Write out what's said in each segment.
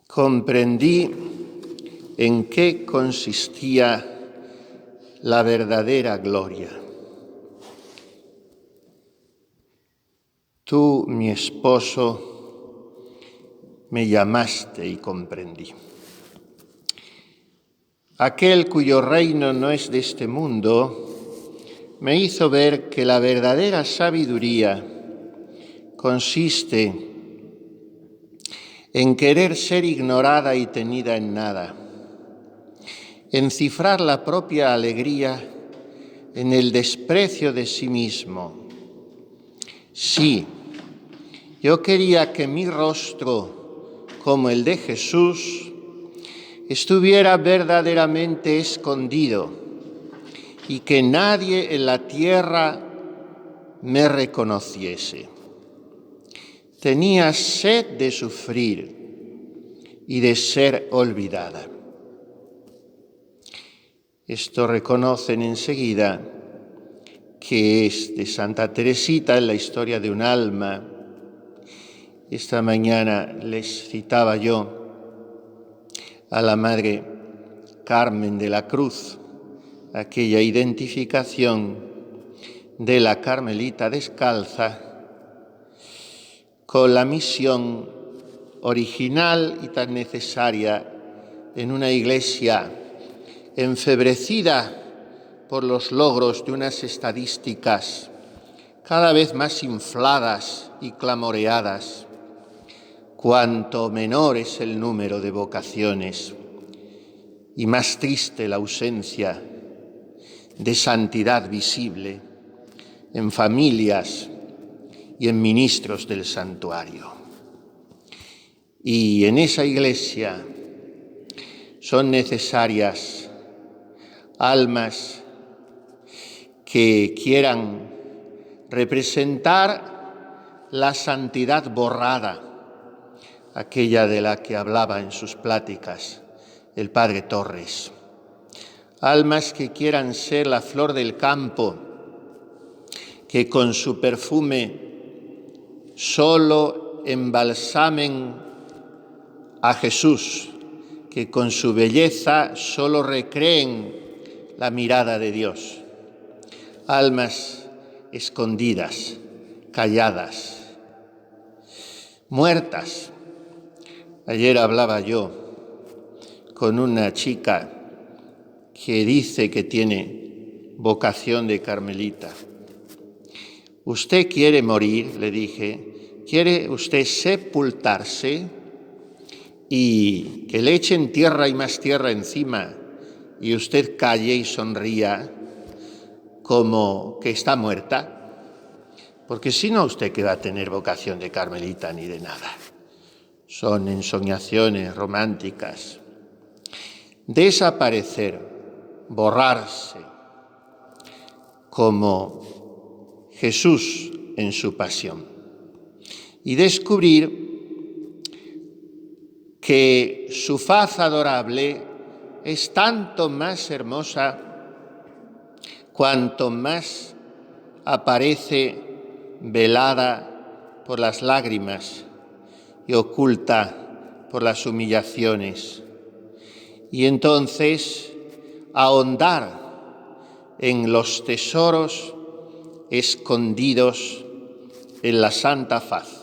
comprendí en qué consistía la verdadera gloria. Tú, mi esposo, me llamaste y comprendí. Aquel cuyo reino no es de este mundo me hizo ver que la verdadera sabiduría consiste en querer ser ignorada y tenida en nada, en cifrar la propia alegría en el desprecio de sí mismo. Sí, yo quería que mi rostro, como el de Jesús, estuviera verdaderamente escondido y que nadie en la tierra me reconociese. Tenía sed de sufrir y de ser olvidada. Esto reconocen enseguida que es de Santa Teresita en la historia de un alma. Esta mañana les citaba yo a la Madre Carmen de la Cruz, aquella identificación de la Carmelita descalza con la misión original y tan necesaria en una iglesia enfebrecida por los logros de unas estadísticas cada vez más infladas y clamoreadas. Cuanto menor es el número de vocaciones y más triste la ausencia de santidad visible en familias y en ministros del santuario. Y en esa iglesia son necesarias almas que quieran representar la santidad borrada, aquella de la que hablaba en sus pláticas el padre Torres. Almas que quieran ser la flor del campo, que con su perfume solo embalsamen a Jesús, que con su belleza solo recreen la mirada de Dios. Almas escondidas, calladas, muertas. Ayer hablaba yo con una chica que dice que tiene vocación de carmelita. ¿Usted quiere morir?, le dije. ¿Quiere usted sepultarse y que le echen tierra y más tierra encima y usted calle y sonría como que está muerta? Porque si no, ¿usted qué va a tener vocación de carmelita ni de nada? Son ensoñaciones románticas. Desaparecer, borrarse, como Jesús en su pasión, y descubrir que su faz adorable es tanto más hermosa cuanto más aparece velada por las lágrimas y oculta por las humillaciones. Y entonces ahondar en los tesoros escondidos en la santa faz,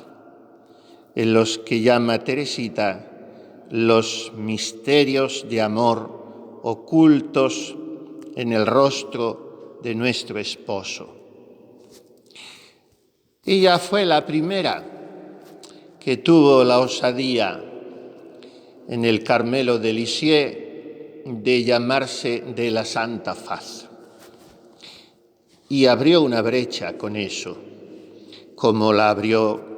en los que llama Teresita los misterios de amor ocultos en el rostro de nuestro esposo. Ella fue la primera que tuvo la osadía en el Carmelo de Lisieux de llamarse de la Santa Faz. Y abrió una brecha con eso, como la abrió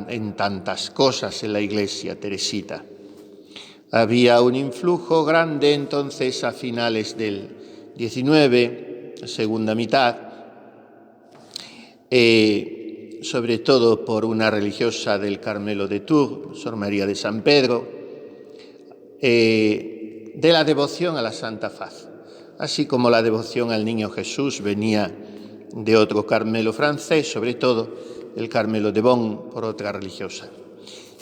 en tantas cosas en la Iglesia Teresita. Había un influjo grande entonces a finales del XIX, segunda mitad, sobre todo por una religiosa del Carmelo de Tours, Sor María de San Pedro, de la devoción a la Santa Faz, así como la devoción al Niño Jesús venía de otro Carmelo francés, sobre todo el Carmelo de Bonn, por otra religiosa.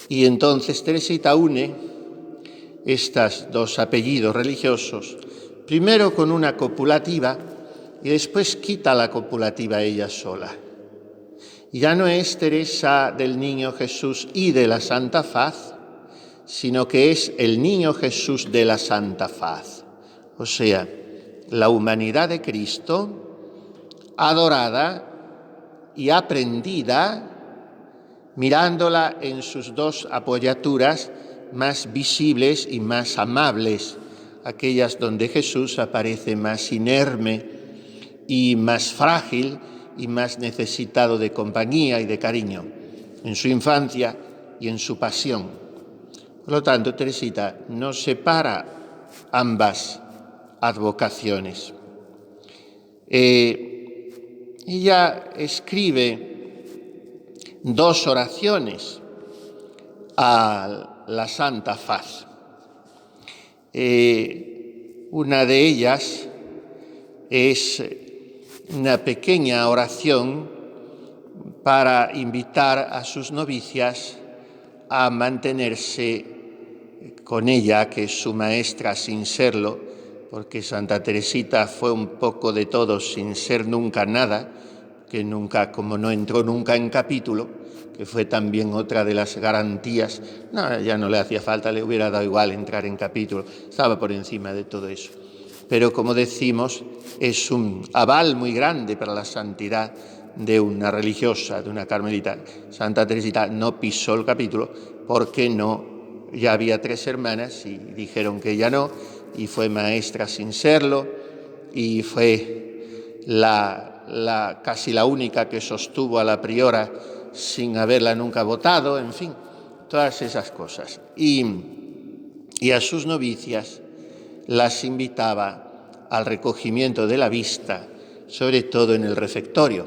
Y entonces Teresita une estos dos apellidos religiosos, primero con una copulativa y después quita la copulativa ella sola. Ya no es Teresa del Niño Jesús y de la Santa Faz, sino que es el Niño Jesús de la Santa Faz. O sea, la humanidad de Cristo, adorada y aprendida, mirándola en sus dos apoyaturas más visibles y más amables, aquellas donde Jesús aparece más inerme y más frágil y más necesitado de compañía y de cariño, en su infancia y en su pasión. Por lo tanto, Teresita no separa ambas advocaciones. Ella escribe dos oraciones a la Santa Faz. Una de ellas es una pequeña oración para invitar a sus novicias a mantenerse con ella, que es su maestra sin serlo, porque Santa Teresita fue un poco de todo sin ser nunca nada, que nunca, como no entró nunca en capítulo, que fue también otra de las garantías, ya no le hacía falta, le hubiera dado igual entrar en capítulo, estaba por encima de todo eso. Pero como decimos, es un aval muy grande para la santidad de una religiosa, de una carmelita. Santa Teresita no pisó el capítulo porque no, ya había 3 hermanas y dijeron que ella no, y fue maestra sin serlo, y fue casi la única que sostuvo a la priora sin haberla nunca votado, en fin, todas esas cosas. Y a sus novicias las invitaba al recogimiento de la vista, sobre todo en el refectorio,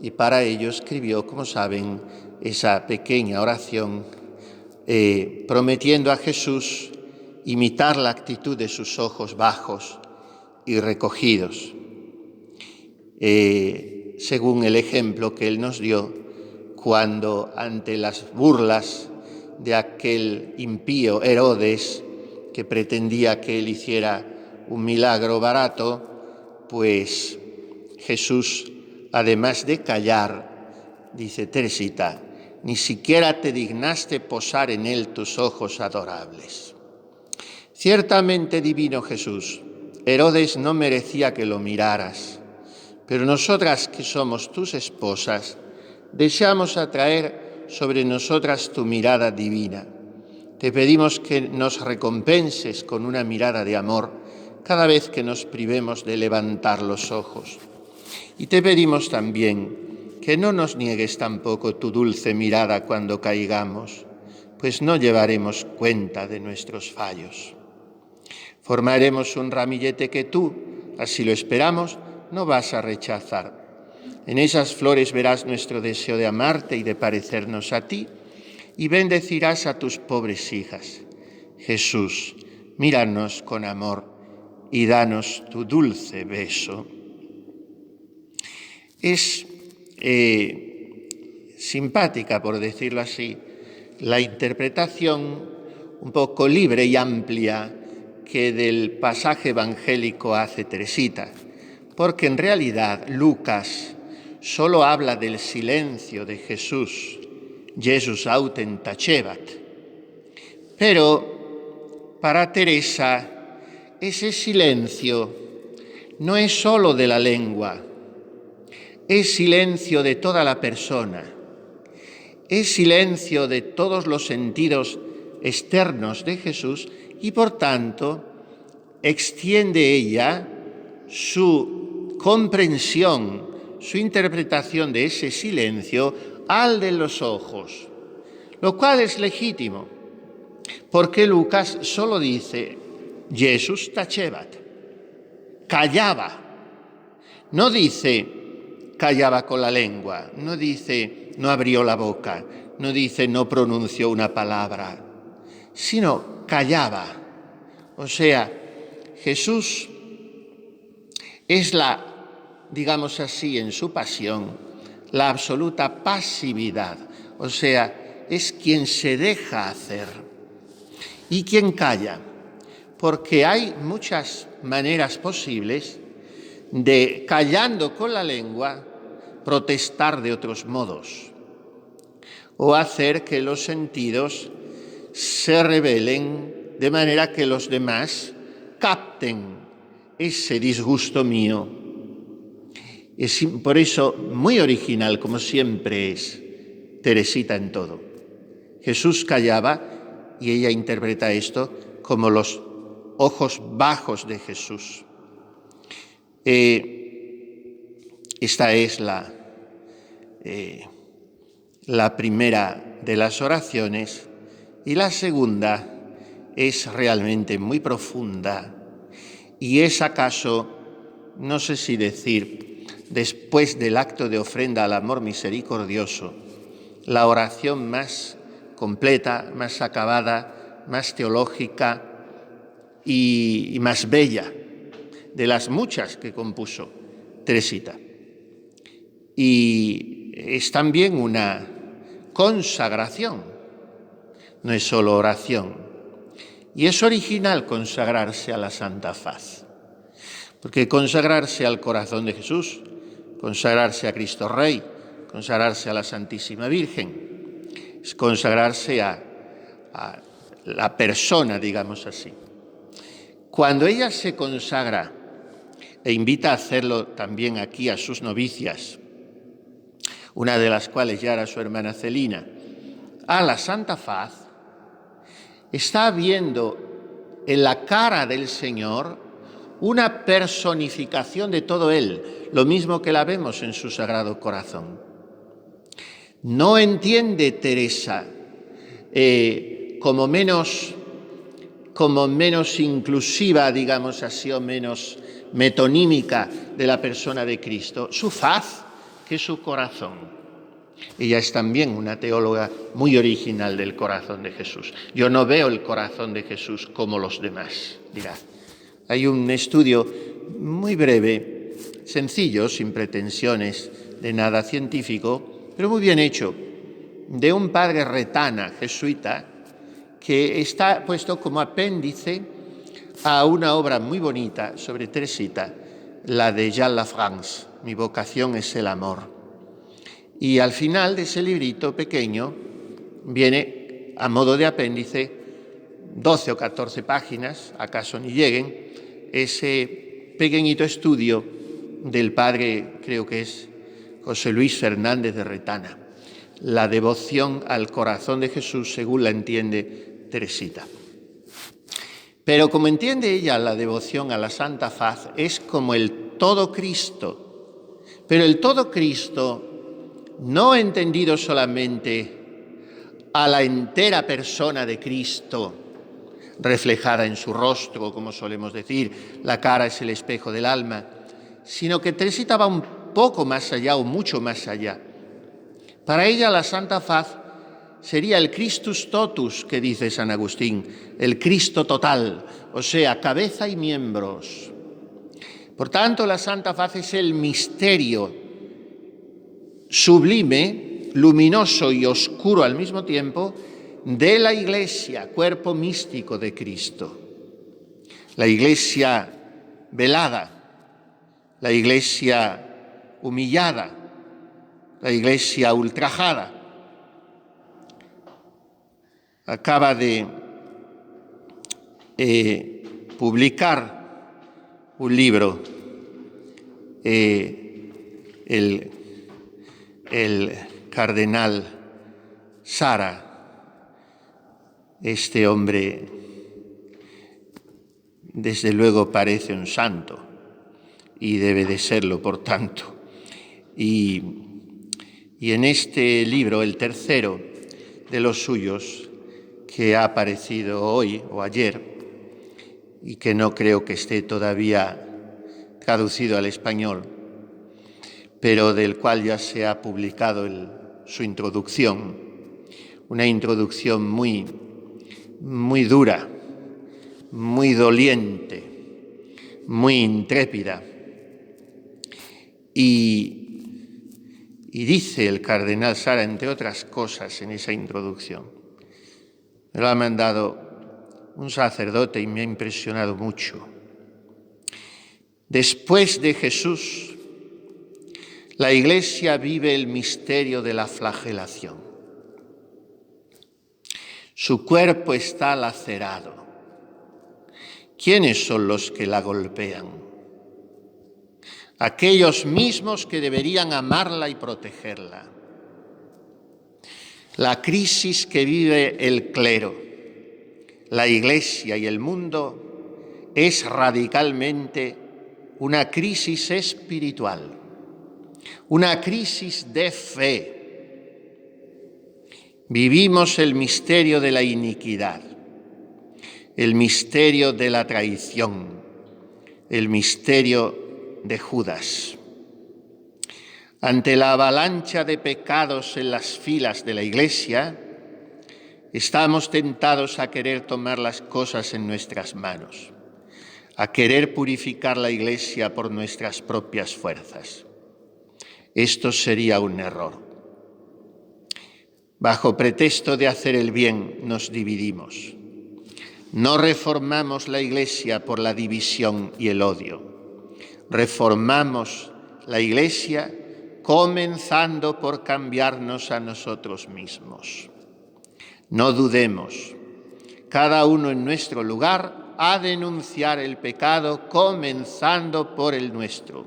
y para ello escribió, como saben, esa pequeña oración, prometiendo a Jesús imitar la actitud de sus ojos bajos y recogidos, según el ejemplo que él nos dio cuando, ante las burlas de aquel impío Herodes, que pretendía que él hiciera un milagro barato, pues Jesús, además de callar, dice Teresita, ni siquiera te dignaste posar en él tus ojos adorables. Ciertamente, divino Jesús, Herodes no merecía que lo miraras, pero nosotras que somos tus esposas, deseamos atraer sobre nosotras tu mirada divina. Te pedimos que nos recompenses con una mirada de amor cada vez que nos privemos de levantar los ojos. Y te pedimos también que no nos niegues tampoco tu dulce mirada cuando caigamos, pues no llevaremos cuenta de nuestros fallos. Formaremos un ramillete que tú, así lo esperamos, no vas a rechazar. En esas flores verás nuestro deseo de amarte y de parecernos a ti, y bendecirás a tus pobres hijas. Jesús, míranos con amor y danos tu dulce beso. Es simpática, por decirlo así, la interpretación un poco libre y amplia que del pasaje evangélico hace Teresita, porque en realidad Lucas solo habla del silencio de Jesús, Jesus autem tacebat. Pero para Teresa ese silencio no es solo de la lengua, es silencio de toda la persona, es silencio de todos los sentidos externos de Jesús y por tanto extiende ella su comprensión, su interpretación de ese silencio al de los ojos, lo cual es legítimo, porque Lucas solo dice Jesus tacebat, callaba, no dice callaba con la lengua, no dice no abrió la boca, no dice no pronunció una palabra, sino callaba. O sea, Jesús es digamos así, en su pasión, la absoluta pasividad, o sea, es quien se deja hacer. y quien calla, porque hay muchas maneras posibles de, callando con la lengua, protestar de otros modos o hacer que los sentidos se rebelen de manera que los demás capten ese disgusto mío. Es por eso muy original, como siempre es Teresita en todo. Jesús callaba y ella interpreta esto como los ojos bajos de Jesús. Esta es la primera de las oraciones, y la segunda es realmente muy profunda y es acaso, no sé si decir, después del acto de ofrenda al amor misericordioso, la oración más completa, más acabada, más teológica y más bella de las muchas que compuso Teresita. Y es también una consagración, no es solo oración. Y es original consagrarse a la Santa Faz, porque consagrarse al corazón de Jesús, consagrarse a Cristo Rey, consagrarse a la Santísima Virgen, es consagrarse a la persona, digamos así. Cuando ella se consagra e invita a hacerlo también aquí a sus novicias, una de las cuales ya era su hermana Celina, a la Santa Faz, está viendo en la cara del Señor una personificación de todo Él, lo mismo que la vemos en su Sagrado Corazón. No entiende Teresa como menos inclusiva, digamos así, o menos metonímica de la persona de Cristo, su faz, que es su corazón. Ella es también una teóloga muy original del corazón de Jesús. Yo no veo el corazón de Jesús como los demás, dirá. Hay un estudio muy breve, sencillo, sin pretensiones de nada científico, pero muy bien hecho, de un padre retana, jesuita, que está puesto como apéndice a una obra muy bonita sobre Teresita, la de Jean Lafrance, Mi vocación es el amor. Y al final de ese librito pequeño viene, a modo de apéndice, 12 o 14 páginas, acaso ni lleguen, ese pequeñito estudio del padre, creo que es José Luis Fernández de Retana, la devoción al corazón de Jesús según la entiende Teresita. Pero como entiende ella la devoción a la Santa Faz, es como el todo Cristo, pero el todo Cristo no entendido solamente a la entera persona de Cristo, reflejada en su rostro, como solemos decir, la cara es el espejo del alma, sino que Teresita va un poco más allá o mucho más allá. Para ella la Santa Faz sería el Christus totus, que dice San Agustín, el Cristo total, o sea, cabeza y miembros. Por tanto, la Santa Faz es el misterio sublime, luminoso y oscuro al mismo tiempo de la Iglesia, cuerpo místico de Cristo. La Iglesia velada, la Iglesia humillada, la Iglesia ultrajada. Acaba de publicar un libro, el cardenal Sara, este hombre desde luego parece un santo y debe de serlo por tanto. Y en este libro, el tercero de los suyos, que ha aparecido hoy o ayer y que no creo que esté todavía traducido al español, pero del cual ya se ha publicado su introducción, una introducción muy dura, muy doliente, muy intrépida. Y dice el cardenal Sara, entre otras cosas, en esa introducción, me lo ha mandado un sacerdote y me ha impresionado mucho. Después de Jesús, la Iglesia vive el misterio de la flagelación. Su cuerpo está lacerado. ¿Quiénes son los que la golpean? Aquellos mismos que deberían amarla y protegerla. La crisis que vive el clero, la Iglesia y el mundo es radicalmente una crisis espiritual, una crisis de fe. Vivimos el misterio de la iniquidad, el misterio de la traición, el misterio de Judas. Ante la avalancha de pecados en las filas de la Iglesia, estamos tentados a querer tomar las cosas en nuestras manos, a querer purificar la Iglesia por nuestras propias fuerzas. Esto sería un error. Bajo pretexto de hacer el bien, nos dividimos. No reformamos la Iglesia por la división y el odio. Reformamos la Iglesia comenzando por cambiarnos a nosotros mismos. No dudemos, cada uno en nuestro lugar a denunciar el pecado, comenzando por el nuestro.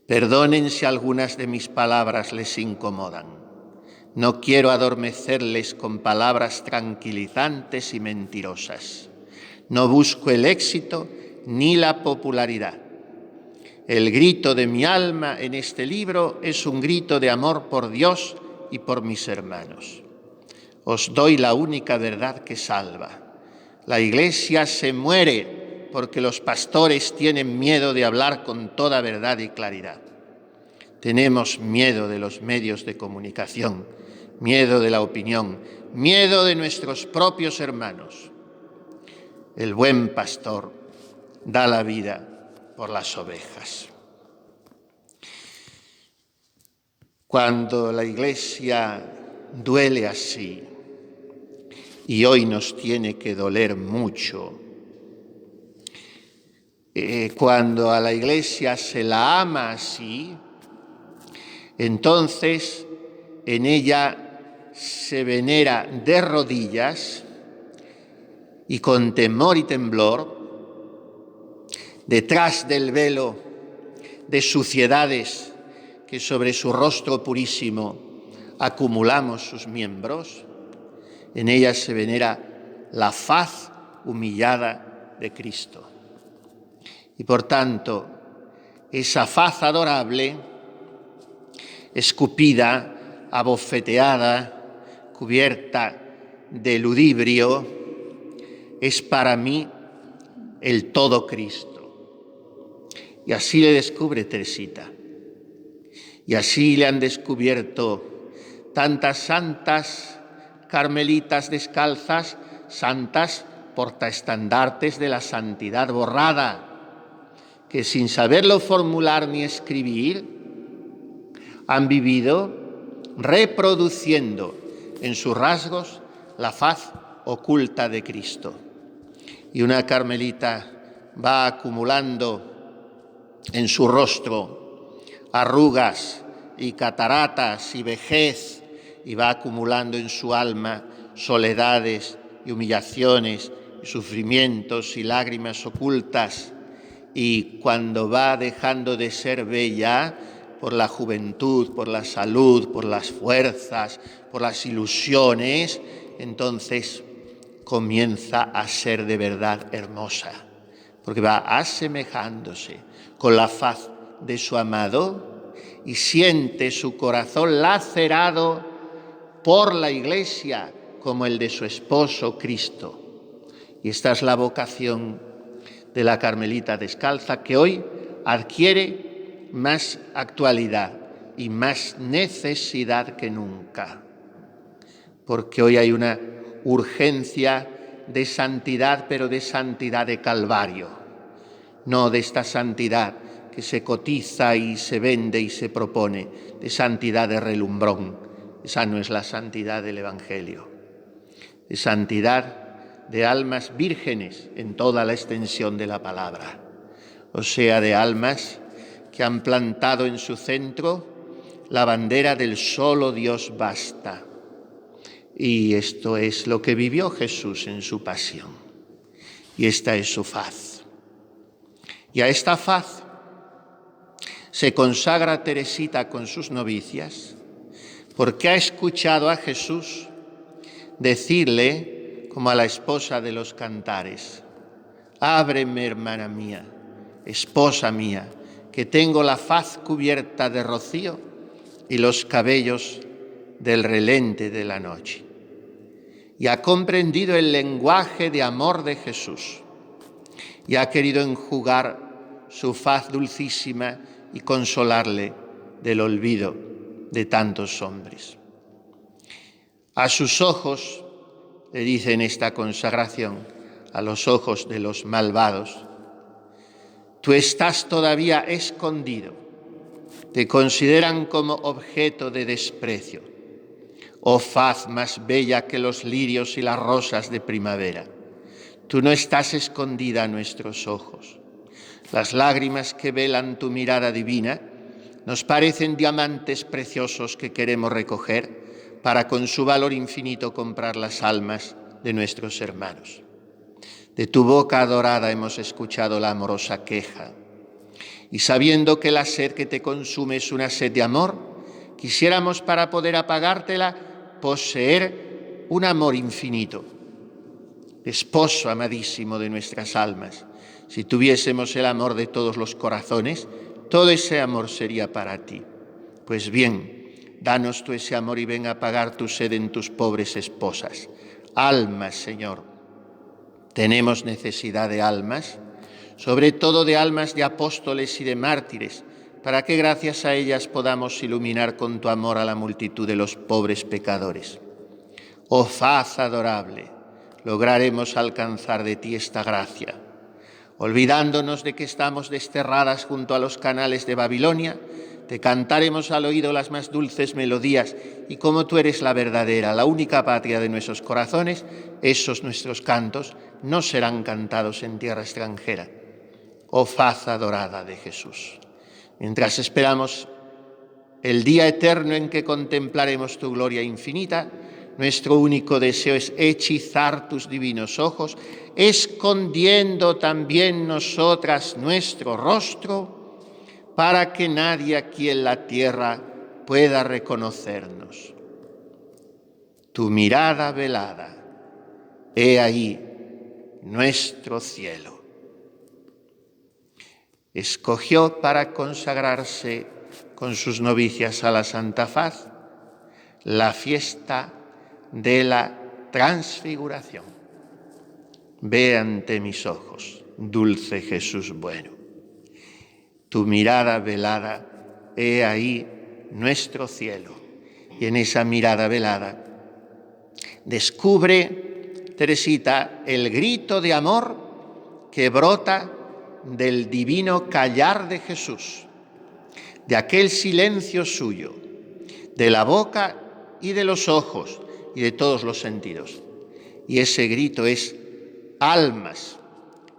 Perdonen si algunas de mis palabras les incomodan. No quiero adormecerles con palabras tranquilizantes y mentirosas. No busco el éxito ni la popularidad. El grito de mi alma en este libro es un grito de amor por Dios y por mis hermanos. Os doy la única verdad que salva. La Iglesia se muere porque los pastores tienen miedo de hablar con toda verdad y claridad. Tenemos miedo de los medios de comunicación, miedo de la opinión, miedo de nuestros propios hermanos. El buen pastor da la vida por las ovejas. Cuando la Iglesia duele así, y hoy nos tiene que doler mucho, cuando a la Iglesia se la ama así, entonces en ella se venera de rodillas y con temor y temblor, detrás del velo de suciedades que sobre su rostro purísimo acumulamos sus miembros, en ella se venera la faz humillada de Cristo. Y por tanto, esa faz adorable, escupida, abofeteada, cubierta de ludibrio, es para mí el todo Cristo. Y así le descubre Teresita. Y así le han descubierto tantas santas carmelitas descalzas, santas portaestandartes de la santidad borrada, que sin saberlo formular ni escribir, han vivido reproduciendo en sus rasgos la faz oculta de Cristo. Y una carmelita va acumulando en su rostro arrugas y cataratas y vejez, y va acumulando en su alma soledades y humillaciones, y sufrimientos y lágrimas ocultas. Y cuando va dejando de ser bella por la juventud, por la salud, por las fuerzas, por las ilusiones, entonces comienza a ser de verdad hermosa, porque va asemejándose con la faz de su amado y siente su corazón lacerado por la Iglesia como el de su esposo Cristo. Y esta es la vocación de la carmelita descalza, que hoy adquiere más actualidad y más necesidad que nunca, porque hoy hay una urgencia de santidad, pero de santidad de Calvario, no de esta santidad que se cotiza y se vende y se propone, de santidad de relumbrón. Esa no es la santidad del Evangelio. De santidad de almas vírgenes en toda la extensión de la palabra, o sea, de almas que han plantado en su centro la bandera del solo Dios basta. Y esto es lo que vivió Jesús en su pasión. Y esta es su faz. Y a esta faz se consagra Teresita con sus novicias, porque ha escuchado a Jesús decirle, como a la esposa de los cantares: ábreme, hermana mía, esposa mía, que tengo la faz cubierta de rocío y los cabellos del relente de la noche. Y ha comprendido el lenguaje de amor de Jesús y ha querido enjugar su faz dulcísima y consolarle del olvido de tantos hombres. A sus ojos, le dice en esta consagración, a los ojos de los malvados, tú estás todavía escondido, te consideran como objeto de desprecio. Oh faz más bella que los lirios y las rosas de primavera, tú no estás escondida a nuestros ojos. Las lágrimas que velan tu mirada divina nos parecen diamantes preciosos que queremos recoger para con su valor infinito comprar las almas de nuestros hermanos. De tu boca adorada hemos escuchado la amorosa queja, y sabiendo que la sed que te consume es una sed de amor, quisiéramos, para poder apagártela, poseer un amor infinito. Esposo amadísimo de nuestras almas, si tuviésemos el amor de todos los corazones, todo ese amor sería para ti. Pues bien, danos tú ese amor y ven a apagar tu sed en tus pobres esposas. Almas, Señor, tenemos necesidad de almas, sobre todo de almas de apóstoles y de mártires, para que gracias a ellas podamos iluminar con tu amor a la multitud de los pobres pecadores. Oh faz adorable, lograremos alcanzar de ti esta gracia. Olvidándonos de que estamos desterradas junto a los canales de Babilonia, te cantaremos al oído las más dulces melodías, y como tú eres la verdadera, la única patria de nuestros corazones, esos nuestros cantos no serán cantados en tierra extranjera. Oh faz adorada de Jesús, mientras esperamos el día eterno en que contemplaremos tu gloria infinita, nuestro único deseo es hechizar tus divinos ojos, escondiendo también nosotras nuestro rostro, para que nadie aquí en la tierra pueda reconocernos. Tu mirada velada, he ahí nuestro cielo. Escogió para consagrarse con sus novicias a la Santa Faz la fiesta de la transfiguración. Ve ante mis ojos, dulce Jesús bueno. Tu mirada velada, he ahí nuestro cielo. Y en esa mirada velada descubre Teresita el grito de amor que brota del divino callar de Jesús, de aquel silencio suyo, de la boca y de los ojos y de todos los sentidos. Y ese grito es: almas,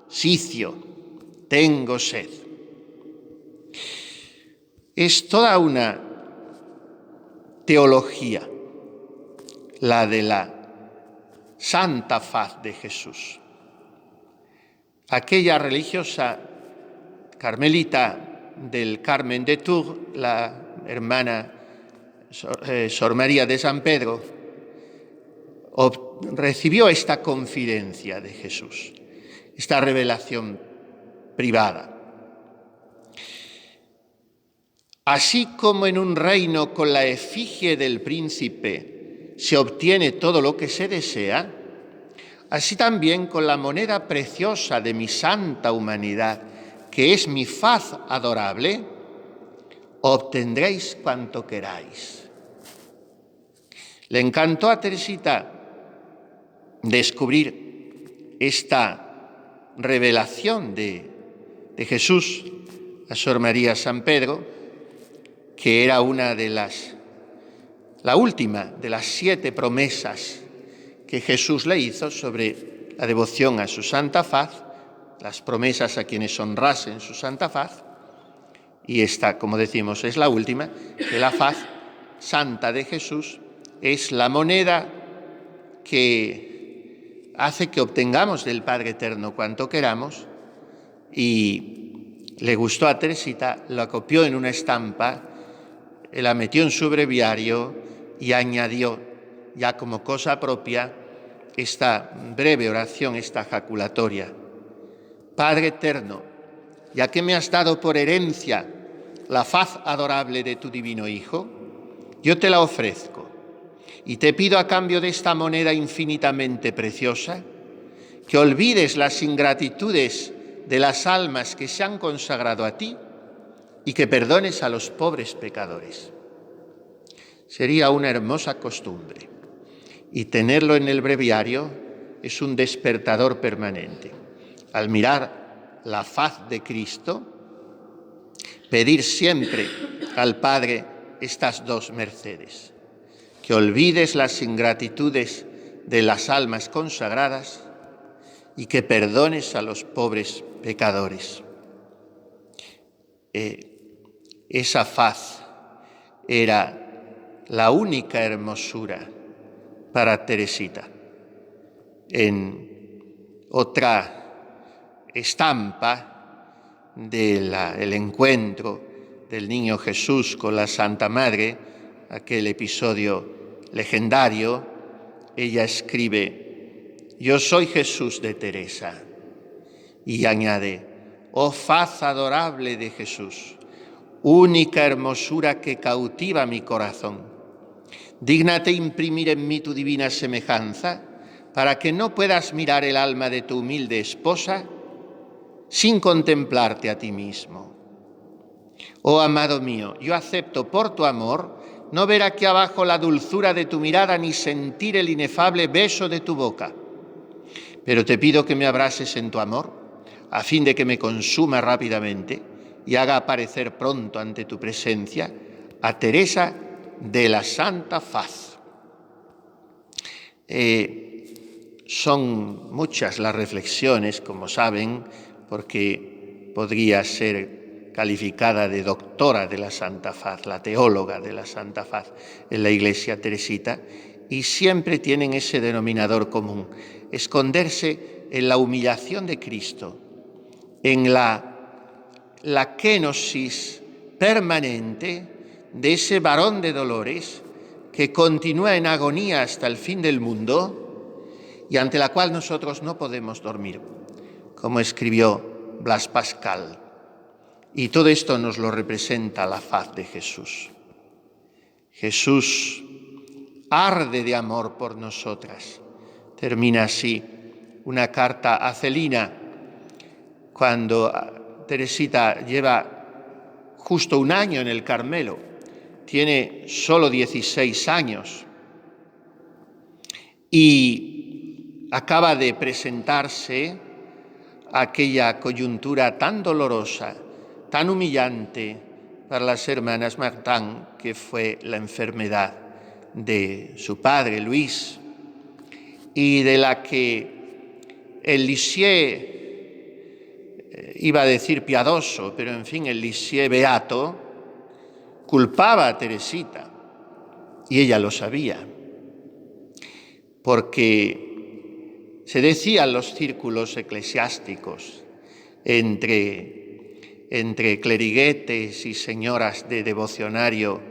sicio, tengo sed. Es toda una teología, la de la santa faz de Jesús. Aquella religiosa carmelita del Carmen de Tours, la hermana Sor María de San Pedro, recibió esta confidencia de Jesús, esta revelación privada. Así como en un reino con la efigie del príncipe se obtiene todo lo que se desea, así también con la moneda preciosa de mi santa humanidad, que es mi faz adorable, obtendréis cuanto queráis. Le encantó a Teresita descubrir esta revelación de Jesús a Sor María San Pedro, que era la última de las 7 promesas que Jesús le hizo sobre la devoción a su santa faz, las promesas a quienes honrasen su santa faz, y esta, como decimos, es la última, que la faz santa de Jesús es la moneda que hace que obtengamos del Padre Eterno cuanto queramos, y le gustó a Teresita, la copió en una estampa, la metió en su breviario y añadió ya como cosa propia esta breve oración, esta jaculatoria. Padre Eterno, ya que me has dado por herencia la faz adorable de tu divino Hijo, yo te la ofrezco y te pido a cambio de esta moneda infinitamente preciosa que olvides las ingratitudes de las almas que se han consagrado a ti y que perdones a los pobres pecadores. Sería una hermosa costumbre y tenerlo en el breviario es un despertador permanente. Al mirar la faz de Cristo, pedir siempre al Padre estas dos mercedes, que olvides las ingratitudes de las almas consagradas y que perdones a los pobres pecadores. Esa faz era la única hermosura para Teresita. En otra estampa del encuentro del niño Jesús con la Santa Madre, aquel episodio legendario, ella escribe: yo soy Jesús de Teresa, y añade: oh faz adorable de Jesús, única hermosura que cautiva mi corazón, dígnate imprimir en mí tu divina semejanza, para que no puedas mirar el alma de tu humilde esposa sin contemplarte a ti mismo. Oh amado mío, yo acepto por tu amor no ver aquí abajo la dulzura de tu mirada ni sentir el inefable beso de tu boca, pero te pido que me abraces en tu amor, a fin de que me consuma rápidamente y haga aparecer pronto ante tu presencia a Teresa de la Santa Faz. Son muchas las reflexiones, como saben, porque podría ser calificada de doctora de la Santa Faz, la teóloga de la Santa Faz en la Iglesia teresita, y siempre tienen ese denominador común: esconderse en la humillación de Cristo, en la kenosis permanente de ese varón de dolores que continúa en agonía hasta el fin del mundo y ante la cual nosotros no podemos dormir, como escribió Blas Pascal. Y todo esto nos lo representa la faz de Jesús. Jesús arde de amor por nosotras. Termina así una carta a Celina, cuando Teresita lleva justo un año en el Carmelo, tiene solo 16 años y acaba de presentarse aquella coyuntura tan dolorosa, tan humillante para las hermanas Martín, que fue la enfermedad de su padre, Luis, y de la que el Lisieux, iba a decir piadoso, pero en fin, el Lisieux beato, culpaba a Teresita, y ella lo sabía, porque se decía en los círculos eclesiásticos, entre cleriguetes y señoras de devocionario,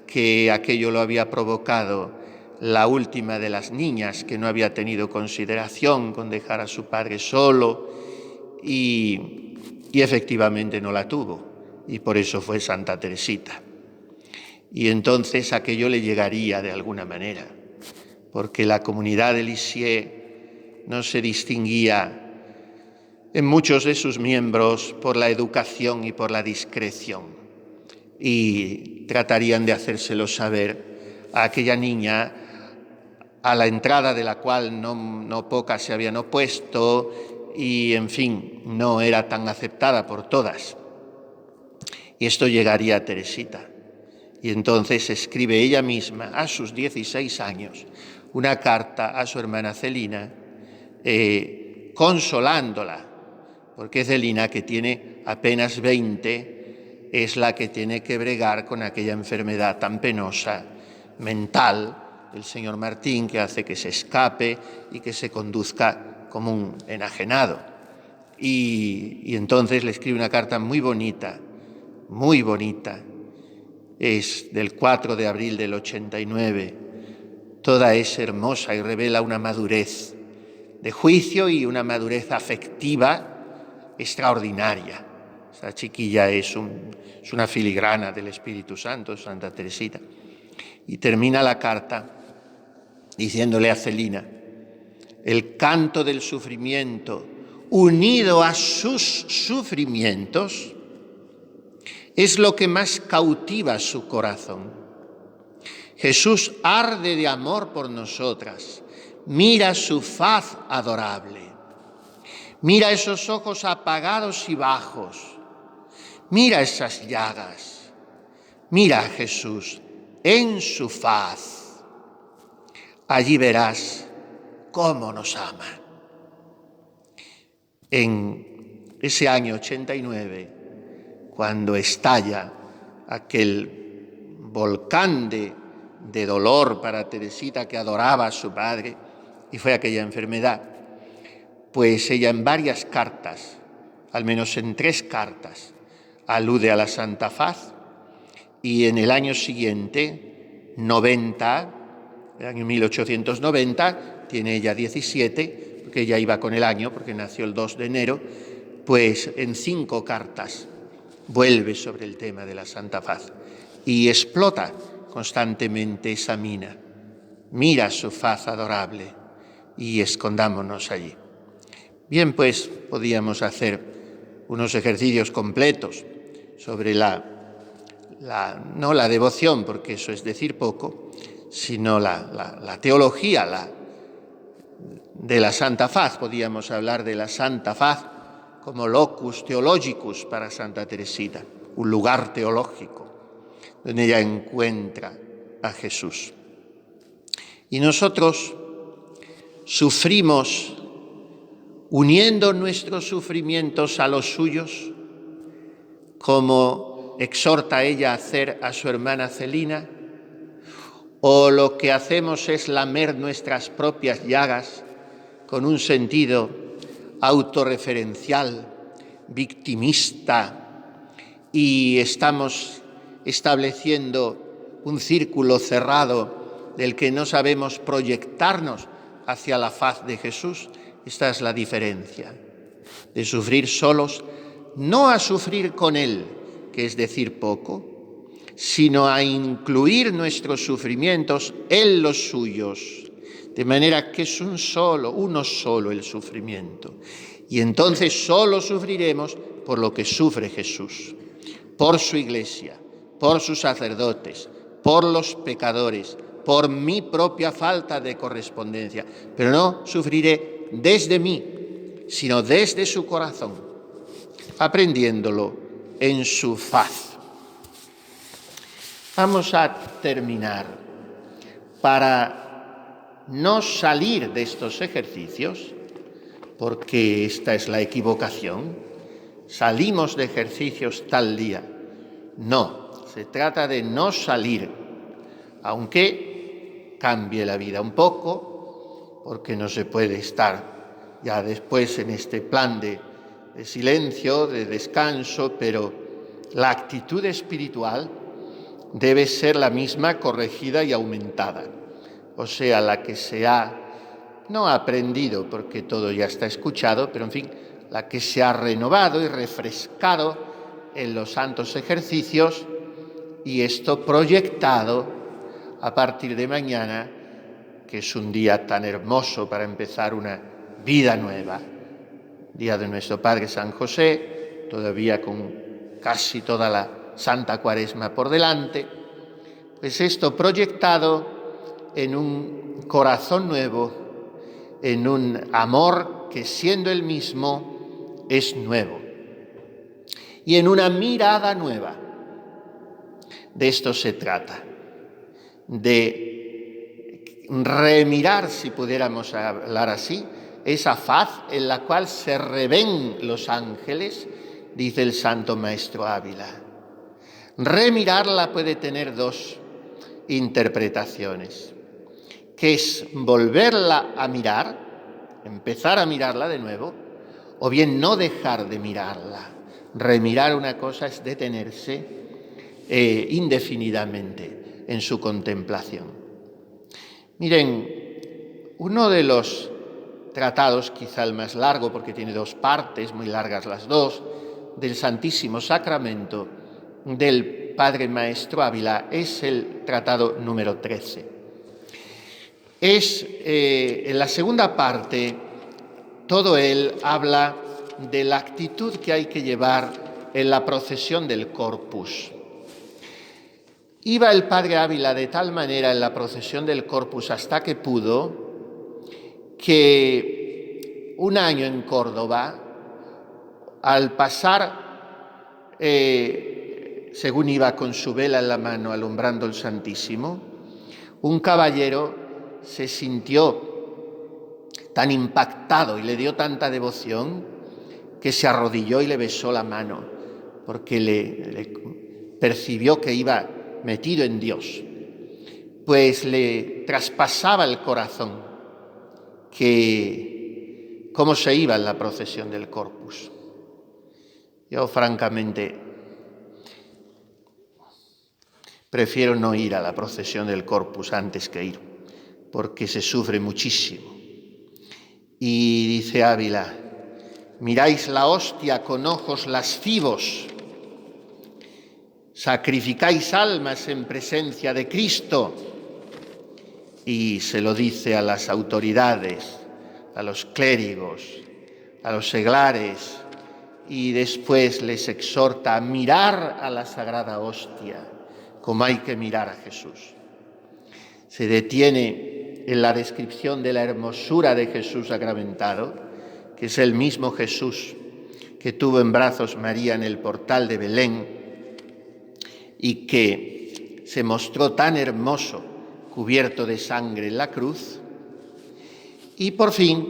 que aquello lo había provocado la última de las niñas, que no había tenido consideración con dejar a su padre solo, y efectivamente no la tuvo, y por eso fue Santa Teresita. Y entonces aquello le llegaría de alguna manera, porque la comunidad de Lisieux no se distinguía en muchos de sus miembros por la educación y por la discreción, y tratarían de hacérselo saber a aquella niña, a la entrada de la cual no pocas se habían opuesto, y en fin, no era tan aceptada por todas. Y esto llegaría a Teresita. Y entonces escribe ella misma, a sus 16 años, una carta a su hermana Celina, consolándola, porque Celina, que tiene apenas 20, es la que tiene que bregar con aquella enfermedad tan penosa, mental, del señor Martín, que hace que se escape y que se conduzca como un enajenado. Y entonces le escribe una carta muy bonita, es del 4 de abril del 89, toda es hermosa y revela una madurez de juicio y una madurez afectiva extraordinaria. Esta chiquilla es una filigrana del Espíritu Santo, Santa Teresita. Y termina la carta diciéndole a Celina: el canto del sufrimiento unido a sus sufrimientos es lo que más cautiva su corazón. Jesús arde de amor por nosotras. Mira su faz adorable. Mira esos ojos apagados y bajos. Mira esas llagas. Mira a Jesús en su faz. Allí verás cómo nos ama. En ese año 89, cuando estalla aquel volcán de dolor para Teresita, que adoraba a su padre, y fue aquella enfermedad, pues ella en varias cartas, al menos en 3 cartas, alude a la Santa Faz, y en el año siguiente, 90, el año 1890, tiene ella 17, porque ella iba con el año, porque nació el 2 de enero, pues en 5 cartas vuelve sobre el tema de la Santa Faz y explota constantemente esa mina. Mira su faz adorable y escondámonos allí. Bien, pues podíamos hacer unos ejercicios completos sobre no la devoción, porque eso es decir poco, sino la teología de la Santa Faz. Podíamos hablar de la Santa Faz como locus theologicus para Santa Teresita, un lugar teológico donde ella encuentra a Jesús. Y nosotros sufrimos uniendo nuestros sufrimientos a los suyos, como exhorta ella a hacer a su hermana Celina, o lo que hacemos es lamer nuestras propias llagas con un sentido autorreferencial, victimista, y estamos estableciendo un círculo cerrado del que no sabemos proyectarnos hacia la faz de Jesús. Esta es la diferencia de sufrir solos, no a sufrir con Él, que es decir poco, sino a incluir nuestros sufrimientos en los suyos, de manera que es uno solo el sufrimiento. Y entonces solo sufriremos por lo que sufre Jesús, por su Iglesia, por sus sacerdotes, por los pecadores, por mi propia falta de correspondencia. Pero no sufriré desde mí, sino desde su corazón, aprendiéndolo en su faz. Vamos a terminar. Para no salir de estos ejercicios, porque esta es la equivocación, salimos de ejercicios tal día. No, se trata de no salir, aunque cambie la vida un poco, porque no se puede estar ya después en este plan de silencio, de descanso, pero la actitud espiritual debe ser la misma, corregida y aumentada. O sea, la que se ha, no aprendido, porque todo ya está escuchado, pero en fin, la que se ha renovado y refrescado en los santos ejercicios, y esto proyectado a partir de mañana, que es un día tan hermoso para empezar una vida nueva, día de nuestro Padre San José, todavía con casi toda la Santa Cuaresma por delante, pues esto proyectado en un corazón nuevo, en un amor que siendo el mismo es nuevo, y en una mirada nueva. De esto se trata, de remirar, si pudiéramos hablar así, esa faz en la cual se reven los ángeles, dice el santo maestro Ávila. Remirarla puede tener dos interpretaciones, que es volverla a mirar, empezar a mirarla de nuevo, o bien no dejar de mirarla. Remirar una cosa es detenerse indefinidamente en su contemplación. Miren, uno de los tratados, quizá el más largo porque tiene dos partes, muy largas las dos, del Santísimo Sacramento del Padre Maestro Ávila es el tratado número 13. En la segunda parte, todo él habla de la actitud que hay que llevar en la procesión del Corpus. Iba el Padre Ávila de tal manera en la procesión del Corpus hasta que pudo, que un año en Córdoba, al pasar, según iba con su vela en la mano alumbrando el Santísimo, un caballero se sintió tan impactado y le dio tanta devoción que se arrodilló y le besó la mano, porque le percibió que iba metido en Dios, pues le traspasaba el corazón que cómo se iba en la procesión del Corpus. Yo, francamente, prefiero no ir a la procesión del Corpus antes que ir, porque se sufre muchísimo. Y dice Ávila, miráis la hostia con ojos lascivos, sacrificáis almas en presencia de Cristo, y se lo dice a las autoridades, a los clérigos, a los seglares, y después les exhorta a mirar a la sagrada hostia, como hay que mirar a Jesús. Se detiene en la descripción de la hermosura de Jesús sacramentado, que es el mismo Jesús que tuvo en brazos María en el portal de Belén y que se mostró tan hermoso, cubierto de sangre en la cruz. Y por fin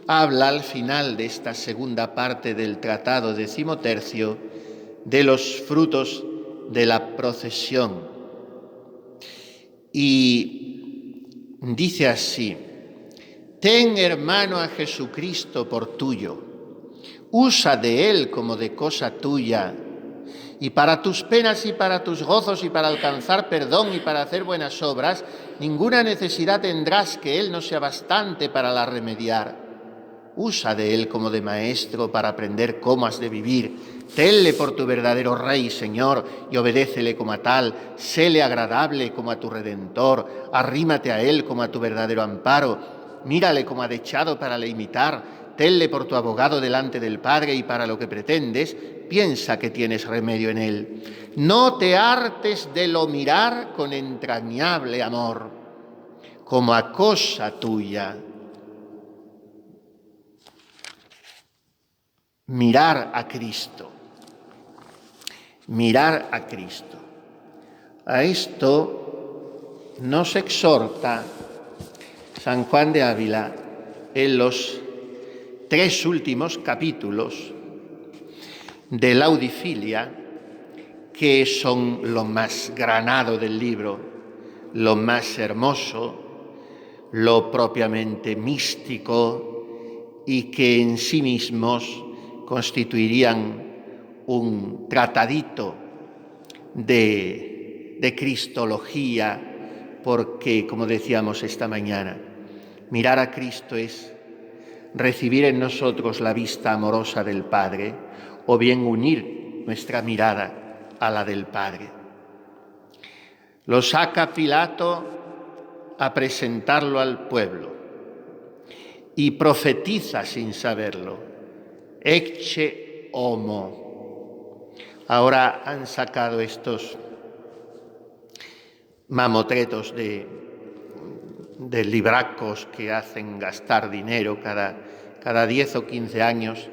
habla al final de esta segunda parte del tratado 13 de los frutos de la procesión. Y dice así, ten hermano a Jesucristo por tuyo, usa de él como de cosa tuya, y para tus penas y para tus gozos y para alcanzar perdón y para hacer buenas obras, ninguna necesidad tendrás que él no sea bastante para la remediar. Usa de él como de maestro para aprender cómo has de vivir. Tenle por tu verdadero Rey, Señor, y obedécele como a tal. Séle agradable como a tu Redentor. Arrímate a él como a tu verdadero amparo. Mírale como adechado para le imitar. Tenle por tu abogado delante del Padre y para lo que pretendes, piensa que tienes remedio en él. No te hartes de lo mirar con entrañable amor, como a cosa tuya. Mirar a Cristo. Mirar a Cristo. A esto nos exhorta San Juan de Ávila en los 3 últimos capítulos de la Audifilia, que son lo más granado del libro, lo más hermoso, lo propiamente místico y que en sí mismos constituirían un tratadito de cristología, porque, como decíamos esta mañana, mirar a Cristo es recibir en nosotros la vista amorosa del Padre o bien unir nuestra mirada a la del Padre. Lo saca Pilato a presentarlo al pueblo y profetiza sin saberlo, ecce homo. Ahora han sacado estos mamotretos de libracos que hacen gastar dinero cada 10 o 15 años.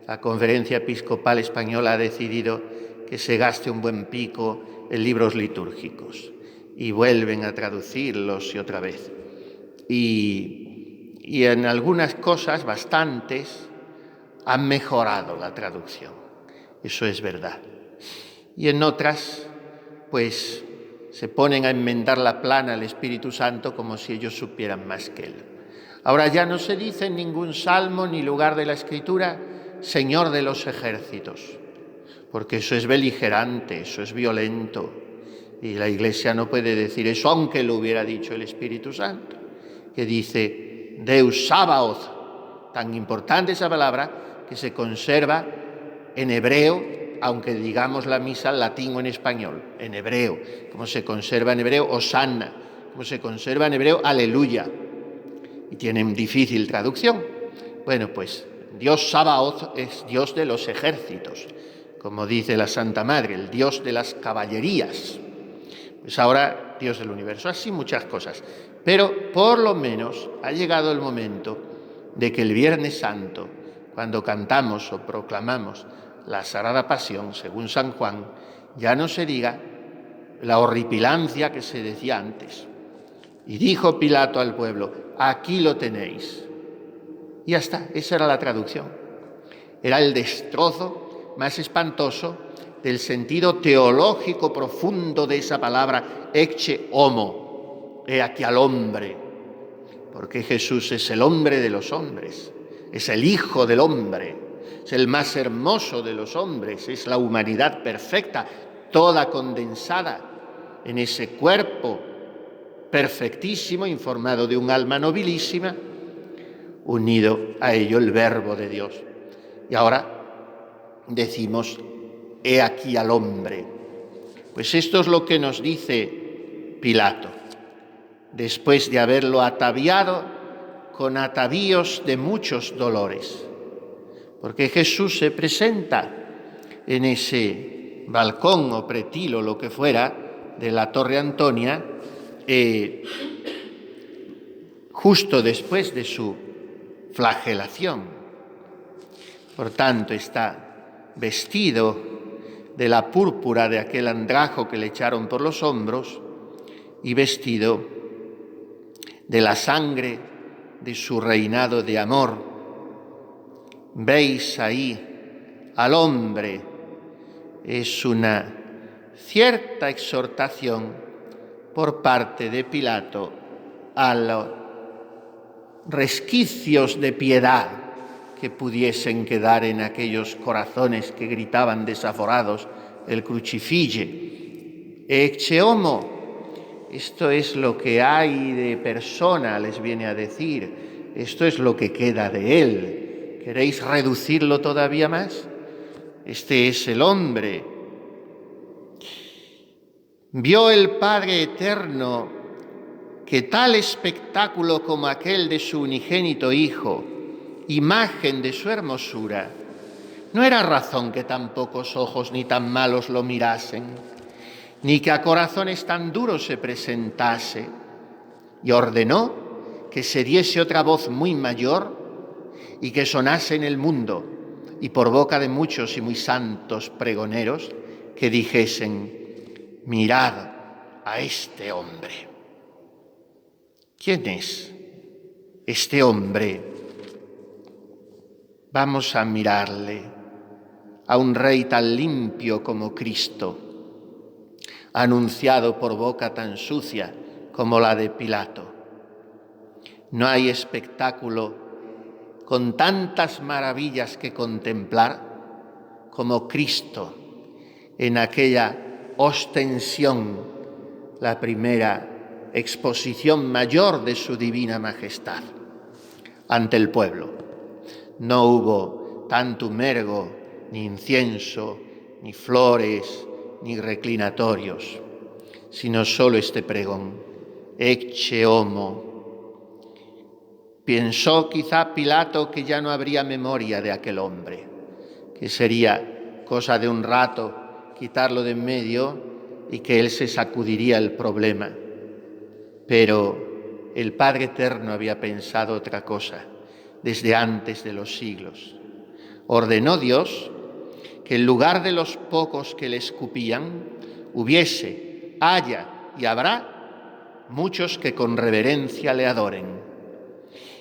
La Conferencia Episcopal Española ha decidido que se gaste un buen pico en libros litúrgicos y vuelven a traducirlos y otra vez. Y y en algunas cosas, bastantes, han mejorado la traducción. Eso es verdad. Y en otras, pues, se ponen a enmendar la plana al Espíritu Santo como si ellos supieran más que Él. Ahora ya no se dice en ningún salmo ni lugar de la Escritura, Señor de los ejércitos, porque eso es beligerante, eso es violento, y la Iglesia no puede decir eso, aunque lo hubiera dicho el Espíritu Santo, que dice Deus Sabaoth, tan importante esa palabra que se conserva en hebreo, aunque digamos la misa en latín o en español, en hebreo, como se conserva en hebreo Hosanna, como se conserva en hebreo Aleluya, y tienen difícil traducción. Bueno, pues Dios Sabaoth es Dios de los ejércitos, como dice la Santa Madre, el Dios de las caballerías. Pues ahora Dios del universo, así muchas cosas. Pero por lo menos ha llegado el momento de que el Viernes Santo, cuando cantamos o proclamamos la Sagrada Pasión, según San Juan, ya no se diga la horripilancia que se decía antes. Y dijo Pilato al pueblo, aquí lo tenéis. Y ya está, esa era la traducción. Era el destrozo más espantoso del sentido teológico profundo de esa palabra, ecce homo, he aquí al hombre, porque Jesús es el hombre de los hombres, es el Hijo del hombre, es el más hermoso de los hombres, es la humanidad perfecta, toda condensada en ese cuerpo perfectísimo, informado de un alma nobilísima, unido a ello el Verbo de Dios. Y ahora decimos, he aquí al hombre. Pues esto es lo que nos dice Pilato, después de haberlo ataviado con atavíos de muchos dolores. Porque Jesús se presenta en ese balcón o pretil o lo que fuera de la Torre Antonia, justo después de su flagelación. Por tanto, está vestido de la púrpura de aquel andrajo que le echaron por los hombros y vestido de la sangre de su reinado de amor. Veis ahí al hombre, es una cierta exhortación por parte de Pilato a los resquicios de piedad que pudiesen quedar en aquellos corazones que gritaban desaforados el crucifige. Ecce homo, esto es lo que hay de persona, les viene a decir, esto es lo que queda de él. ¿Queréis reducirlo todavía más? Este es el hombre. Vio el Padre Eterno que tal espectáculo como aquel de su unigénito Hijo, imagen de su hermosura, no era razón que tan pocos ojos ni tan malos lo mirasen, ni que a corazones tan duros se presentase, y ordenó que se diese otra voz muy mayor y que sonase en el mundo, y por boca de muchos y muy santos pregoneros, que dijesen, mirad a este hombre. ¿Quién es este hombre? Vamos a mirarle, a un rey tan limpio como Cristo, anunciado por boca tan sucia como la de Pilato. No hay espectáculo con tantas maravillas que contemplar como Cristo en aquella ostensión, la primera exposición mayor de su divina majestad ante el pueblo. No hubo tanto humergo, ni incienso, ni flores, ni reclinatorios, sino solo este pregón, ecce homo. Pensó quizá Pilato que ya no habría memoria de aquel hombre, que sería cosa de un rato quitarlo de en medio y que él se sacudiría el problema. Pero el Padre Eterno había pensado otra cosa desde antes de los siglos. Ordenó Dios que en lugar de los pocos que le escupían, hubiese, haya y habrá muchos que con reverencia le adoren.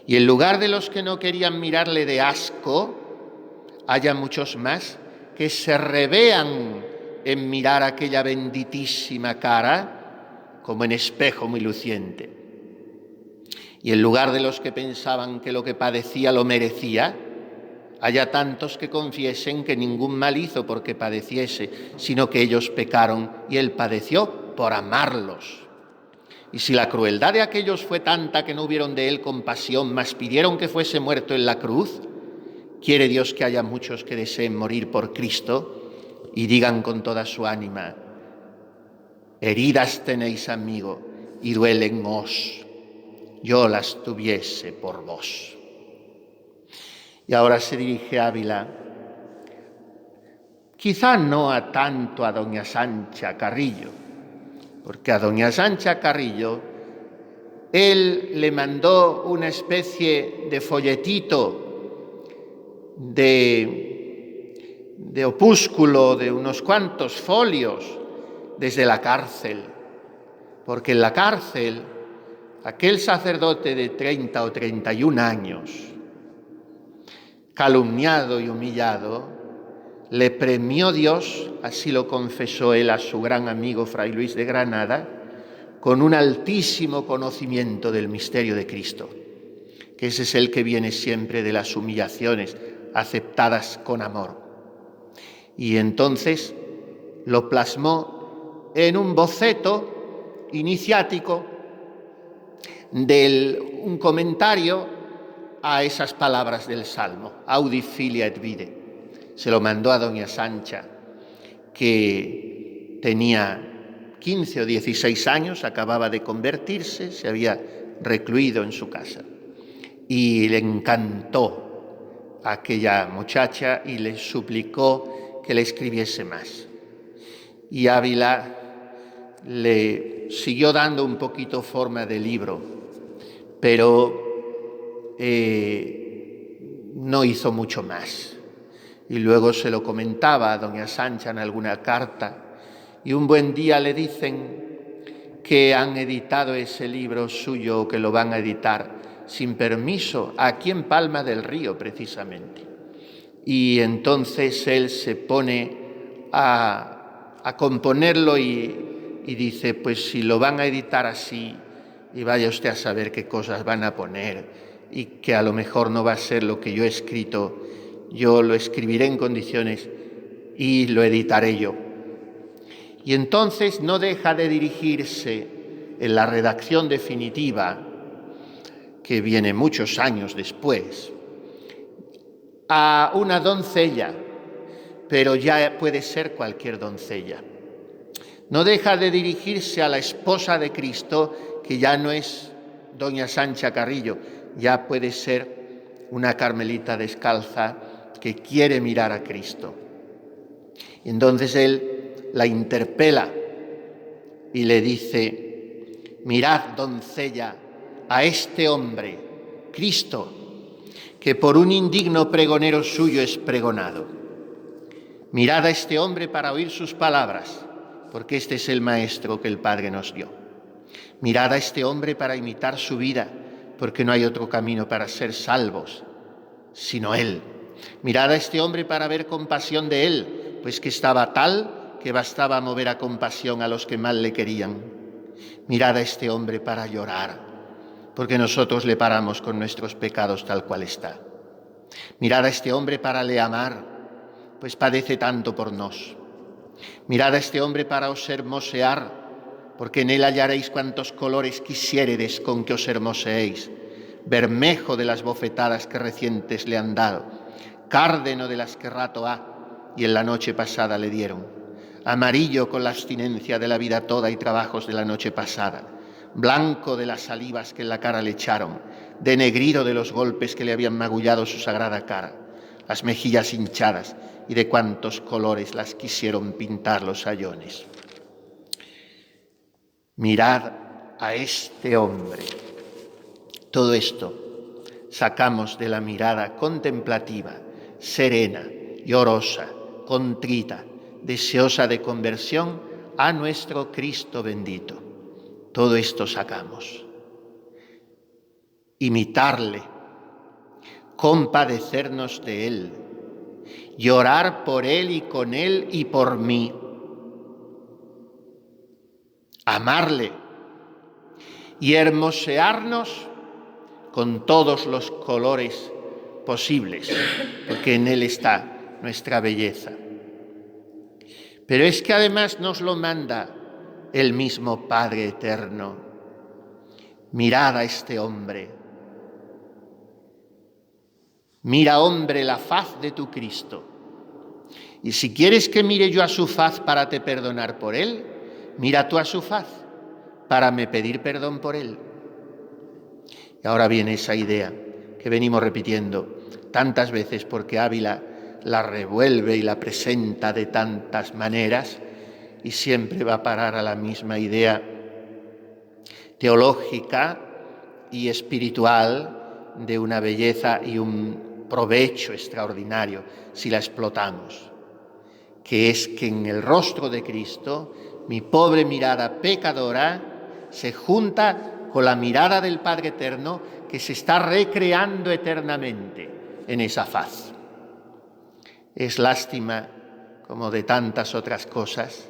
Y en lugar de los que no querían mirarle de asco, haya muchos más que se revean en mirar aquella benditísima cara como en espejo muy luciente. Y en lugar de los que pensaban que lo que padecía lo merecía, haya tantos que confiesen que ningún mal hizo porque padeciese, sino que ellos pecaron y él padeció por amarlos. Y si la crueldad de aquellos fue tanta que no hubieron de él compasión, mas pidieron que fuese muerto en la cruz, quiere Dios que haya muchos que deseen morir por Cristo y digan con toda su ánima: heridas tenéis, amigo, y duelen os, yo las tuviese por vos. Y ahora se dirige a Ávila, quizá no a tanto a doña Sancha Carrillo, porque a doña Sancha Carrillo él le mandó una especie de folletito, de opúsculo, de unos cuantos folios desde la cárcel, porque en la cárcel aquel sacerdote de 30 o 31 años, calumniado y humillado, le premió Dios, así lo confesó él a su gran amigo Fray Luis de Granada, con un altísimo conocimiento del misterio de Cristo, que ese es el que viene siempre de las humillaciones aceptadas con amor. Y entonces lo plasmó en un boceto iniciático de un comentario a esas palabras del Salmo, Audi filia et vide. Se lo mandó a doña Sancha, que tenía 15 o 16 años, acababa de convertirse, se había recluido en su casa. Y le encantó a aquella muchacha y le suplicó que le escribiese más. Y Ávila le siguió dando un poquito forma de libro, pero no hizo mucho más. Y luego se lo comentaba a doña Sancha en alguna carta, y un buen día le dicen que han editado ese libro suyo, que lo van a editar sin permiso, aquí en Palma del Río precisamente. Y entonces él se pone a componerlo y dice, pues si lo van a editar así, y vaya usted a saber qué cosas van a poner, y que a lo mejor no va a ser lo que yo he escrito, yo lo escribiré en condiciones y lo editaré yo. Y entonces no deja de dirigirse en la redacción definitiva, que viene muchos años después, a una doncella, pero ya puede ser cualquier doncella. No deja de dirigirse a la esposa de Cristo, que ya no es doña Sancha Carrillo, ya puede ser una carmelita descalza que quiere mirar a Cristo. Y entonces él la interpela y le dice: mirad, doncella, a este hombre, Cristo, que por un indigno pregonero suyo es pregonado. Mirad a este hombre para oír sus palabras, porque este es el Maestro que el Padre nos dio. Mirad a este hombre para imitar su vida, porque no hay otro camino para ser salvos, sino Él. Mirad a este hombre para ver compasión de Él, pues que estaba tal que bastaba mover a compasión a los que mal le querían. Mirad a este hombre para llorar, porque nosotros le paramos con nuestros pecados tal cual está. Mirad a este hombre para le amar, pues padece tanto por nos. Mirad a este hombre para os hermosear, porque en él hallaréis cuantos colores quisiéredes con que os hermoseéis, bermejo de las bofetadas que recientes le han dado, cárdeno de las que rato ha y en la noche pasada le dieron, amarillo con la abstinencia de la vida toda y trabajos de la noche pasada, blanco de las salivas que en la cara le echaron, denegrido de los golpes que le habían magullado su sagrada cara, las mejillas hinchadas y de cuantos colores las quisieron pintar los sayones. Mirad a este hombre. Todo esto sacamos de la mirada contemplativa, serena, llorosa, contrita, deseosa de conversión a nuestro Cristo bendito. Todo esto sacamos. Imitarle compadecernos de él, llorar por él y con él y por mí, amarle y hermosearnos con todos los colores posibles, porque en él está nuestra belleza. Pero es que además nos lo manda el mismo Padre Eterno. Mirad a este hombre. Mira, hombre, la faz de tu Cristo. Y si quieres que mire yo a su faz para te perdonar por él, mira tú a su faz para me pedir perdón por él. Y ahora viene esa idea que venimos repitiendo tantas veces porque Ávila la revuelve y la presenta de tantas maneras y siempre va a parar a la misma idea teológica y espiritual de una belleza y un provecho extraordinario si la explotamos, que es que en el rostro de Cristo mi pobre mirada pecadora se junta con la mirada del Padre Eterno que se está recreando eternamente en esa faz. Es lástima, como de tantas otras cosas,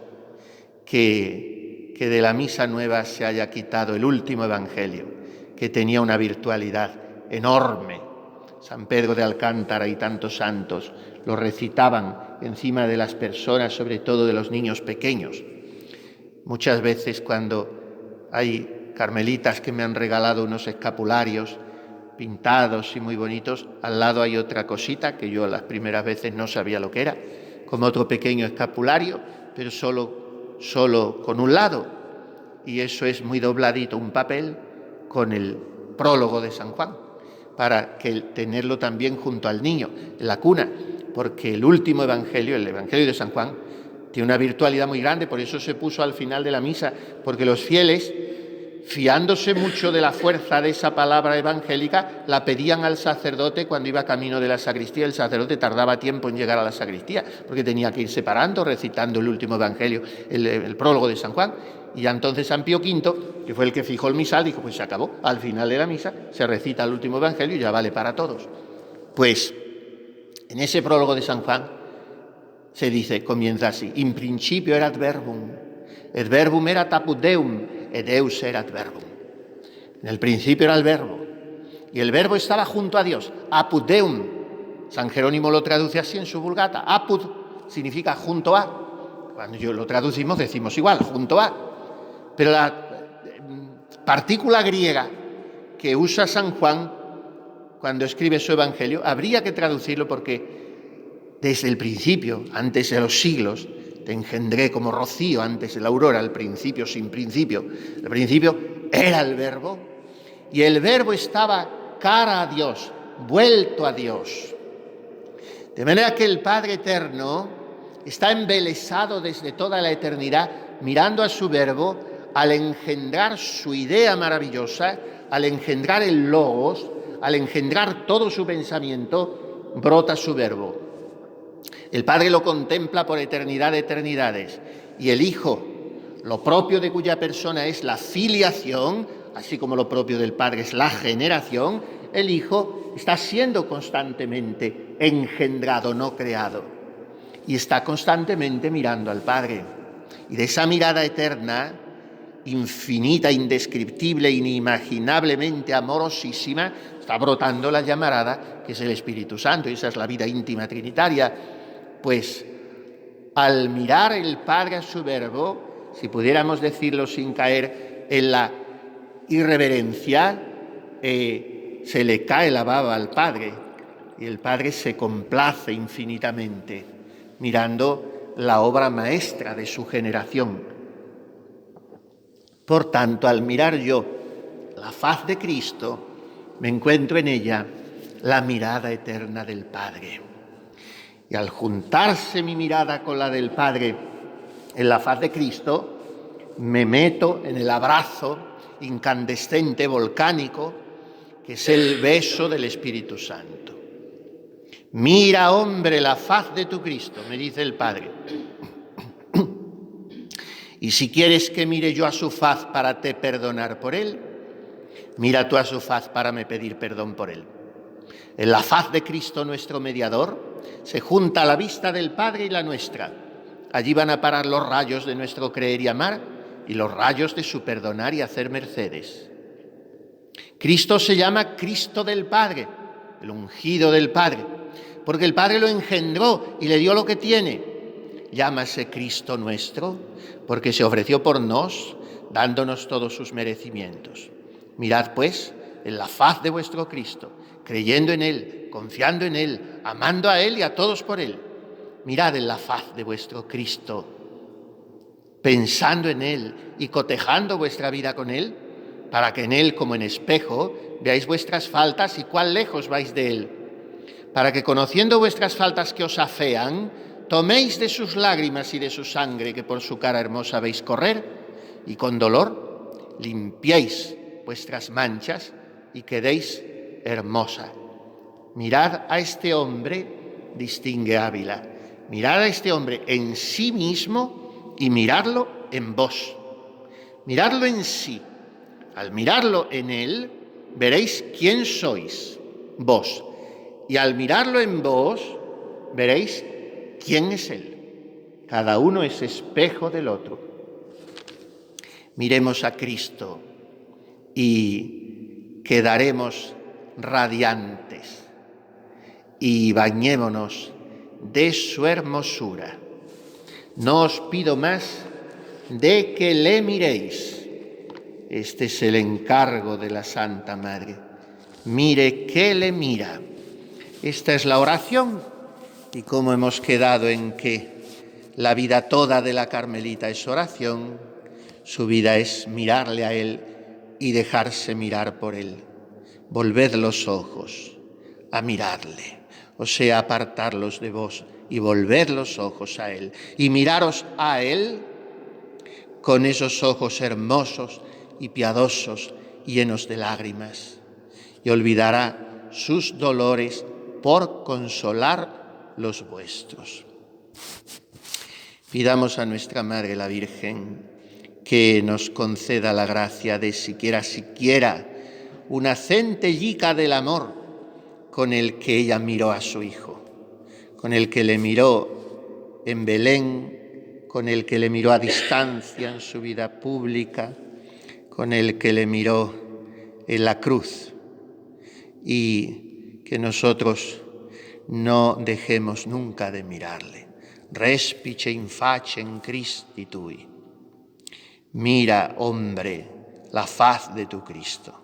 que de la misa nueva se haya quitado el último evangelio, que tenía una virtualidad enorme. San Pedro de Alcántara y tantos santos lo recitaban encima de las personas, sobre todo de los niños pequeños. Muchas veces cuando hay carmelitas que me han regalado unos escapularios pintados y muy bonitos, al lado hay otra cosita que yo las primeras veces no sabía lo que era, como otro pequeño escapulario, pero solo con un lado, y eso es muy dobladito, un papel con el prólogo de San Juan, para tenerlo también junto al niño, en la cuna, porque el último evangelio, el evangelio de San Juan, tiene una virtualidad muy grande, por eso se puso al final de la misa, porque los fieles, fiándose mucho de la fuerza de esa palabra evangélica, la pedían al sacerdote cuando iba camino de la sacristía. El sacerdote tardaba tiempo en llegar a la sacristía, porque tenía que ir separando, recitando el último evangelio, el prólogo de San Juan. Y ya entonces San Pío V, que fue el que fijó el misal, dijo, pues se acabó, al final de la misa se recita el último evangelio y ya vale para todos. Pues en ese prólogo de San Juan se dice, comienza así, in principio erat verbum, et verbum erat apud Deum, et Deus erat verbum. En el principio era el verbo, y el verbo estaba junto a Dios, apud Deum. San Jerónimo lo traduce así en su Vulgata, apud significa junto a. Cuando yo lo traducimos decimos igual, junto a. Pero la partícula griega que usa San Juan cuando escribe su evangelio, habría que traducirlo porque desde el principio, antes de los siglos, te engendré como rocío antes de la aurora, al principio sin principio. El principio era el verbo y el verbo estaba cara a Dios, vuelto a Dios. De manera que el Padre Eterno está embelesado desde toda la eternidad mirando a su verbo al engendrar su idea maravillosa, al engendrar el logos, al engendrar todo su pensamiento, brota su verbo. El Padre lo contempla por eternidad de eternidades y el Hijo, lo propio de cuya persona es la filiación, así como lo propio del Padre es la generación, el Hijo está siendo constantemente engendrado, no creado, y está constantemente mirando al Padre. Y de esa mirada eterna, infinita, indescriptible, inimaginablemente amorosísima, está brotando la llamarada que es el Espíritu Santo, y esa es la vida íntima trinitaria. Pues al mirar el Padre a su verbo, si pudiéramos decirlo sin caer en la irreverencia, se le cae la baba al Padre y el Padre se complace infinitamente mirando la obra maestra de su generación. Por tanto, al mirar yo la faz de Cristo, me encuentro en ella la mirada eterna del Padre. Y al juntarse mi mirada con la del Padre en la faz de Cristo, me meto en el abrazo incandescente, volcánico, que es el beso del Espíritu Santo. Mira, hombre, la faz de tu Cristo, me dice el Padre. Y si quieres que mire yo a su faz para te perdonar por él, mira tú a su faz para me pedir perdón por él. En la faz de Cristo nuestro mediador se junta la vista del Padre y la nuestra. Allí van a parar los rayos de nuestro creer y amar y los rayos de su perdonar y hacer mercedes. Cristo se llama Cristo del Padre, el ungido del Padre, porque el Padre lo engendró y le dio lo que tiene. Llámase Cristo nuestro, porque se ofreció por nos, dándonos todos sus merecimientos. Mirad, pues, en la faz de vuestro Cristo, creyendo en Él, confiando en Él, amando a Él y a todos por Él. Mirad en la faz de vuestro Cristo, pensando en Él y cotejando vuestra vida con Él, para que en Él, como en espejo, veáis vuestras faltas y cuán lejos vais de Él. Para que, conociendo vuestras faltas que os afean, toméis de sus lágrimas y de su sangre que por su cara hermosa veis correr, y con dolor limpiéis vuestras manchas y quedéis hermosa. Mirad a este hombre, distingue Ávila, mirad a este hombre en sí mismo y miradlo en vos. Miradlo en sí. Al mirarlo en él, veréis quién sois, vos. Y al mirarlo en vos, veréis quién es él. Cada uno es espejo del otro. Miremos a Cristo y quedaremos radiantes y bañémonos de su hermosura. No os pido más de que le miréis. Este es el encargo de la Santa Madre. Mire que le mira. Esta es la oración. Y como hemos quedado en que la vida toda de la Carmelita es oración, su vida es mirarle a Él y dejarse mirar por Él. Volved los ojos a mirarle, o sea, apartarlos de vos y volved los ojos a Él. Y miraros a Él con esos ojos hermosos y piadosos, llenos de lágrimas, y olvidará sus dolores por consolar los vuestros. Pidamos a nuestra Madre la Virgen que nos conceda la gracia de siquiera una centellica del amor con el que ella miró a su Hijo, con el que le miró en Belén, con el que le miró a distancia en su vida pública, con el que le miró en la cruz, y que nosotros no dejemos nunca de mirarle. Respice in facem Christi tui. Mira, hombre, la faz de tu Cristo.